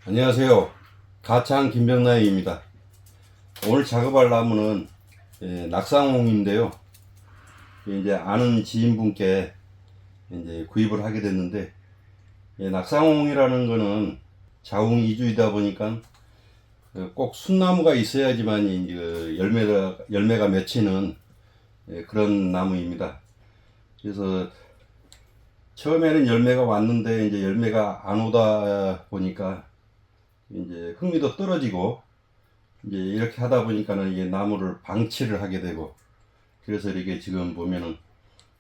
안녕하세요. 가창 김병나입니다. 오늘 작업할 나무는 낙상홍인데요. 이제 아는 지인분께 이제 구입을 하게 됐는데, 낙상홍이라는 거는 자웅 이주이다 보니까 꼭 순나무가 있어야지만 열매가 맺히는 그런 나무입니다. 그래서 처음에는 열매가 왔는데 이제 열매가 안 오다 보니까 이제 흥미도 떨어지고, 이제 이렇게 하다 보니까는 이게 나무를 방치를 하게 되고, 그래서 이렇게 지금 보면은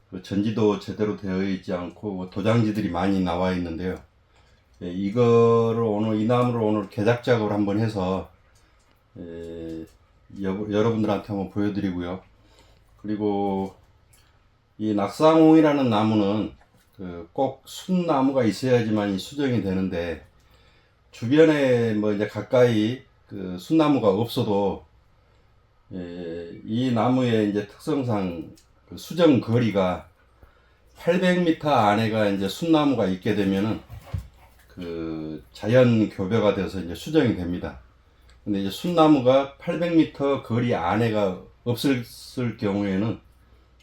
그 전지도 제대로 되어 있지 않고 도장지들이 많이 나와 있는데요. 이거를 오늘 이 나무를 오늘 개작 작업을 한번 해서 여러분들한테 한번 보여드리고요. 그리고 이 낙상홍이라는 나무는 꼭 순나무가 있어야지만 수정이 되는데, 주변에 뭐 이제 가까이 그 순나무가 없어도 이 나무의 이제 특성상 그 수정 거리가 800m 안에가 이제 순나무가 있게 되면은 그 자연 교배가 돼서 이제 수정이 됩니다. 근데 이제 순나무가 800m 거리 안에가 없을 경우에는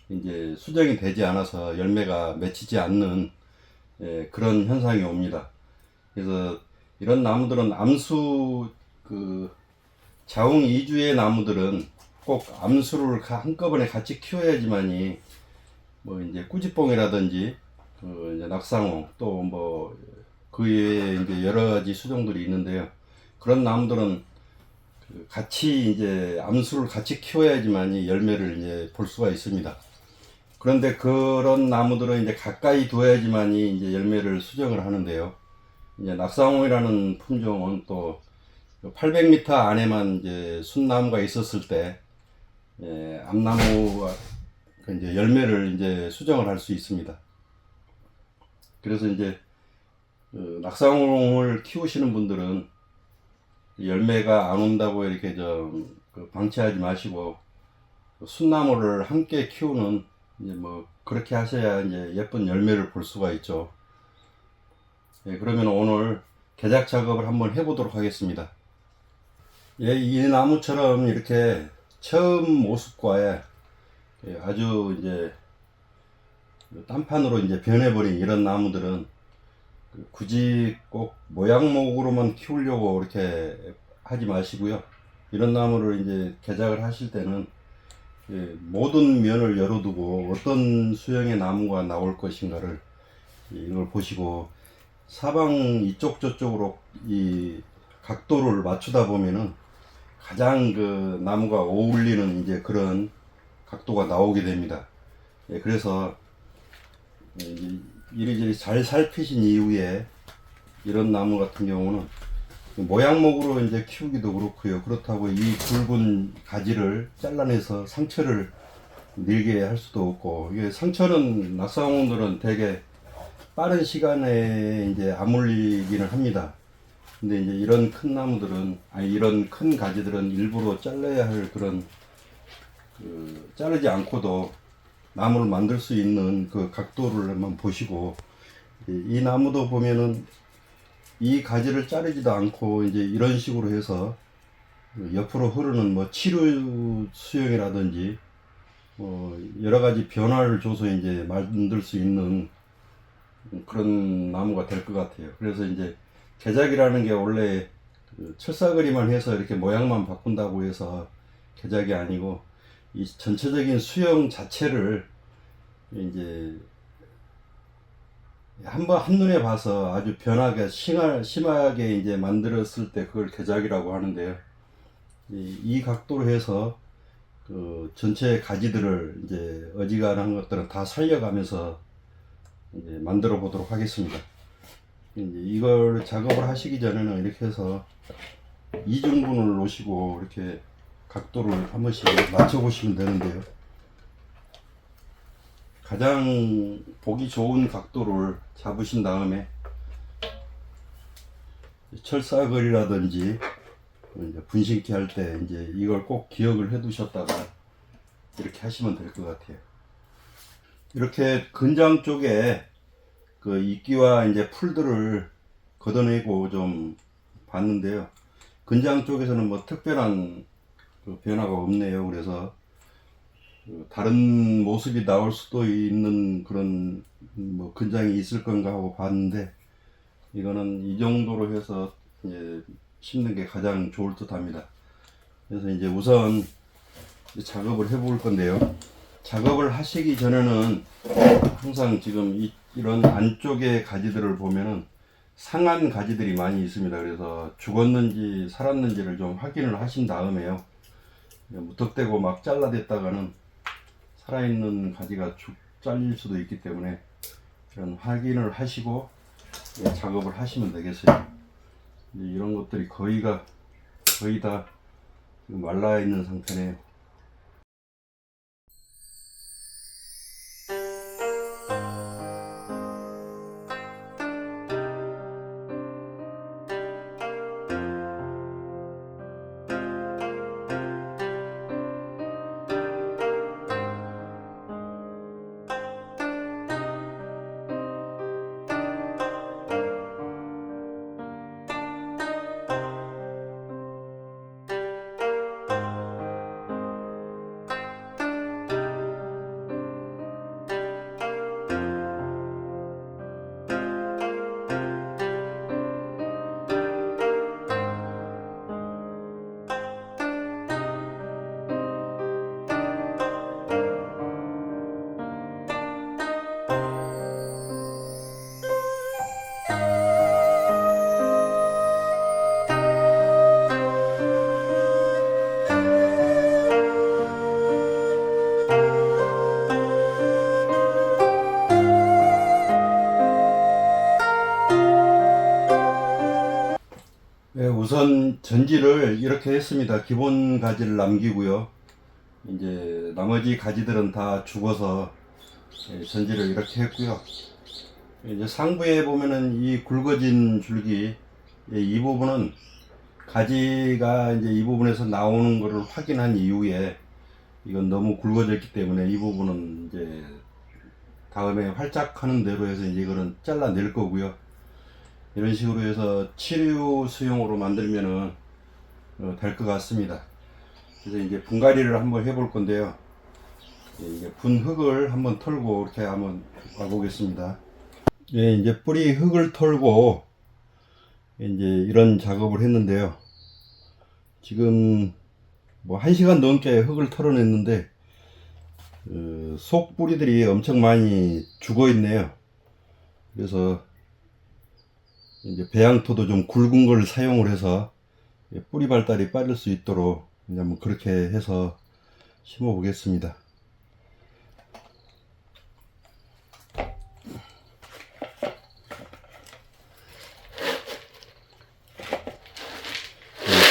이제 수정이 되지 않아서 열매가 맺히지 않는 그런 현상이 옵니다. 그래서 이런 나무들은 암수 자웅 이주의 나무들은 꼭 암수를 한꺼번에 같이 키워야지만이 뭐 이제 꾸지뽕이라든지 이제 낙상홍 또 뭐 그 외에 이제 여러 가지 수종들이 있는데요. 그런 나무들은 같이 이제 암수를 같이 키워야지만이 열매를 이제 볼 수가 있습니다. 그런데 그런 나무들은 이제 가까이 두어야지만이 이제 열매를 수정을 하는데요. 이제 낙상홍이라는 품종은 또 800m 안에만 이제 순나무가 있었을 때 암나무가 이제 열매를 이제 수정을 할 수 있습니다. 그래서 이제 낙상홍을 키우시는 분들은 열매가 안 온다고 이렇게 좀 방치하지 마시고 순나무를 함께 키우는 이제 뭐 그렇게 하셔야 이제 예쁜 열매를 볼 수가 있죠. 그러면 오늘 개작 작업을 한번 해보도록 하겠습니다. 이 나무처럼 이렇게 처음 모습과 아주 이제 딴판으로 이제 변해버린 이런 나무들은 굳이 꼭 모양목으로만 키우려고 이렇게 하지 마시고요. 이런 나무를 이제 개작을 하실 때는 모든 면을 열어두고 어떤 수형의 나무가 나올 것인가를 이걸 보시고 사방 이쪽 저쪽으로 이 각도를 맞추다 보면은 가장 그 나무가 어울리는 이제 그런 각도가 나오게 됩니다. 그래서 이리저리 잘 살피신 이후에 이런 나무 같은 경우는 모양목으로 이제 키우기도 그렇고요. 그렇다고 이 굵은 가지를 잘라내서 상처를 늘게 할 수도 없고, 이게 상처는 낙상홍들은 되게 빠른 시간에 이제 아물리기는 합니다. 근데 이제 이런 큰 나무들은, 이런 큰 가지들은 일부러 잘라야 할 그런, 자르지 않고도 나무를 만들 수 있는 그 각도를 한번 보시고, 이 나무도 보면은 이 가지를 자르지도 않고 이제 이런 식으로 해서 옆으로 흐르는 뭐 치료 수영이라든지 뭐 여러 가지 변화를 줘서 이제 만들 수 있는 그런 나무가 될 것 같아요. 그래서 이제 개작이라는 게 원래 철사거리만 해서 이렇게 모양만 바꾼다고 해서 개작이 아니고, 이 전체적인 수영 자체를 이제 한번 한눈에 봐서 아주 변하게 심하게 이제 만들었을 때 그걸 개작이라고 하는데요. 이 각도로 해서 그 전체 가지들을 이제 어지간한 것들은 다 살려가면서 이제 만들어 보도록 하겠습니다. 이제 이걸 작업을 하시기 전에는 이렇게 해서 이중분을 놓으시고 이렇게 각도를 한 번씩 맞춰 보시면 되는데요. 가장 보기 좋은 각도를 잡으신 다음에 철사거리라든지 이제 분신기 할 때 이제 이걸 꼭 기억을 해 두셨다가 이렇게 하시면 될 것 같아요. 이렇게 근장 쪽에 그 이끼와 이제 풀들을 걷어내고 좀 봤는데요. 근장 쪽에서는 뭐 특별한 그 변화가 없네요. 그래서 다른 모습이 나올 수도 있는 그런 뭐 근장이 있을 건가 하고 봤는데, 이거는 이 정도로 해서 이제 심는 게 가장 좋을 듯 합니다. 그래서 이제 우선 작업을 해 볼 건데요. 작업을 하시기 전에는 항상 지금 이런 안쪽의 가지들을 보면은 상한 가지들이 많이 있습니다. 그래서 죽었는지 살았는지를 좀 확인을 하신 다음에요. 무턱대고 막 잘라댔다가는 살아있는 가지가 잘릴 수도 있기 때문에 이런 확인을 하시고 작업을 하시면 되겠어요. 이런 것들이 거의 다 지금 말라 있는 상태네요. 네, 우선 전지를 이렇게 했습니다. 기본 가지를 남기고요. 이제 나머지 가지들은 다 죽어서 전지를 이렇게 했고요. 이제 상부에 보면은 이 굵어진 줄기, 이 부분은 가지가 이제 이 부분에서 나오는 것을 확인한 이후에 이건 너무 굵어졌기 때문에 이 부분은 이제 다음에 활짝하는 대로 해서 이제 이거는 잘라낼 거고요. 이런 식으로 해서 치료 수용으로 만들면은 될 것 같습니다. 그래서 이제 분갈이를 한번 해볼 건데요. 이제 분 흙을 한번 털고 이렇게 한번 와보겠습니다. 예, 이제 뿌리 흙을 털고 이제 이런 작업을 했는데요. 지금 뭐 1시간 넘게 흙을 털어냈는데 속 뿌리들이 엄청 많이 죽어 있네요. 그래서 이제 배양토도 좀 굵은 걸 사용을 해서 뿌리 발달이 빠를 수 있도록 이제 한번 그렇게 해서 심어 보겠습니다.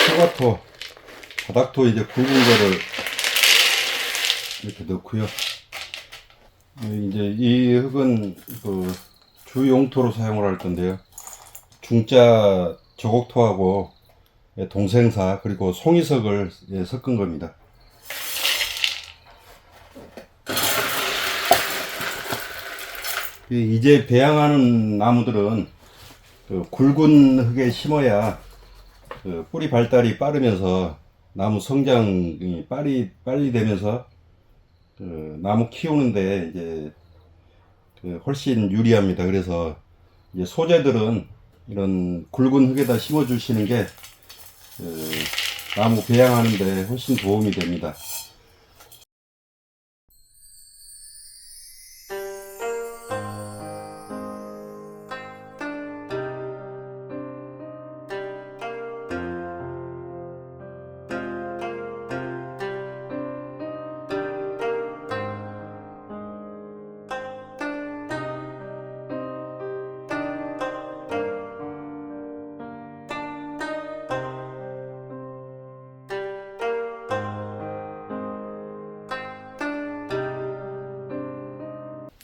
초가토, 바닥토 이제 굵은 거를 이렇게 넣고요. 이제 이 흙은 그 주용토로 사용을 할 건데요. 중자 저곡토하고 동생사 그리고 송이석을 섞은 겁니다. 이제 배양하는 나무들은 그 굵은 흙에 심어야 그 뿌리 발달이 빠르면서 나무 성장이 빨리 되면서 그 나무 키우는데 이제 그 훨씬 유리합니다. 그래서 이제 소재들은 이런 굵은 흙에다 심어 주시는 게 나무 배양하는데 훨씬 도움이 됩니다.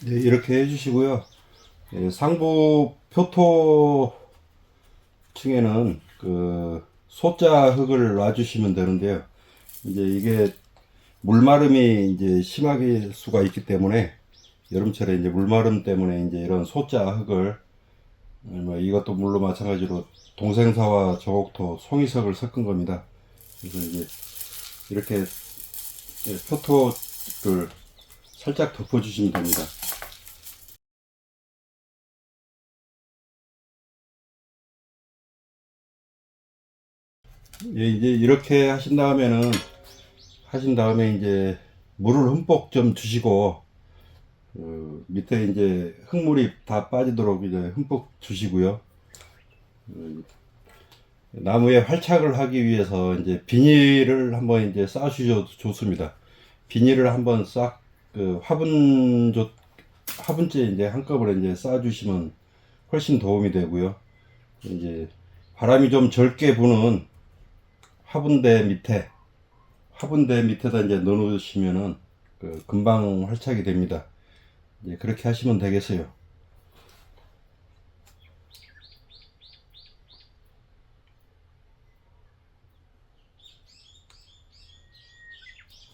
네, 이렇게 해주시고요. 상부 표토 층에는 그 소자 흙을 놔주시면 되는데요. 이제 이게 물마름이 이제 심하게 수가 있기 때문에 여름철에 이제 물마름 때문에 이제 이런 소자 흙을 뭐 이것도 물론 마찬가지로 동생사와 저곡토, 송이석을 섞은 겁니다. 그래서 이제 이렇게 표토를 살짝 덮어주시면 됩니다. 예, 이제 이렇게 하신 다음에 이제 물을 흠뻑 좀 주시고, 밑에 이제 흙물이 다 빠지도록 이제 흠뻑 주시고요. 나무에 활착을 하기 위해서 이제 비닐을 한번 이제 싸주셔도 좋습니다. 비닐을 한번 싹, 화분째 이제 한꺼번에 이제 싸주시면 훨씬 도움이 되고요. 이제 바람이 좀 적게 부는 화분대 밑에, 화분대 밑에다 이제 넣어 놓으시면은 금방 활착이 됩니다. 이제 그렇게 하시면 되겠어요.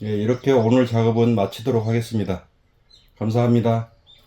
예, 이렇게 오늘 작업은 마치도록 하겠습니다. 감사합니다.